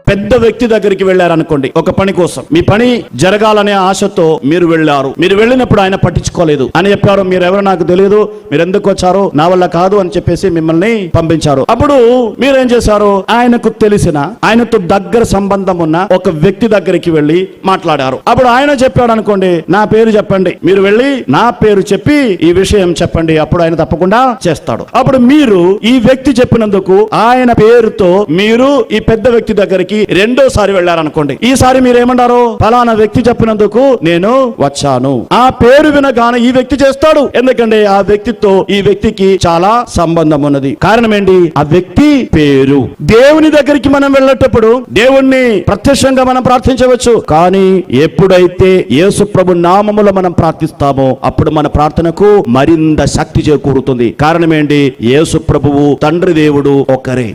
పెద్ద వ్యక్తి దగ్గరికి వెళ్ళారనుకోండి, ఒక పని కోసం, మీ పని జరగాలనే ఆశతో మీరు వెళ్ళారు. మీరు వెళ్ళినప్పుడు ఆయన పట్టించుకోలేదు అని చెప్పారు. మీరెవరో నాకు తెలియదు, మీరు ఎందుకు వచ్చారు, నా వల్ల కాదు అని చెప్పేసి మిమ్మల్ని పంపించారు. అప్పుడు మీరేం చేశారు? ఆయనకు తెలిసిన, ఆయనతో దగ్గర సంబంధం ఉన్న ఒక వ్యక్తి దగ్గరికి వెళ్ళి మాట్లాడారు. అప్పుడు ఆయన చెప్పాడు అనుకోండి, నా పేరు చెప్పండి, మీరు వెళ్ళి నా పేరు చెప్పి ఈ విషయం చెప్పండి, అప్పుడు ఆయన తప్పకుండా చేస్తాడు. అప్పుడు మీరు ఈ వ్యక్తి చెప్పినందుకు ఆయన పేరుతో మీరు ఈ పెద్ద వ్యక్తి దగ్గరికి రెండోసారి వెళ్ళారనుకోండి, ఈసారి మీరేమన్నారు? ఫలానా వ్యక్తి చెప్పినందుకు నేను వచ్చాను. ఆ పేరు వినగానే ఈ వ్యక్తి చేస్తాడు, ఎందుకంటే ఆ వ్యక్తితో ఈ వ్యక్తికి చాలా సంబంధం ఉన్నది. కారణం ఏంటి? ఆ వ్యక్తి పేరు. దేవుని దగ్గరికి మనం వెళ్ళేటప్పుడు దేవుణ్ణి ప్రత్యక్షంగా మనం ప్రార్థించవచ్చు, కానీ ఎప్పుడైతే యేసు ప్రభు నామములో మనం ప్రార్థిస్తామో అప్పుడు మన ప్రార్థనకు మరింత శక్తి చేకూరుతుంది. కారణం ఏంటి? యేసు ప్రభువు తండ్రి దేవుడు ఒకరే.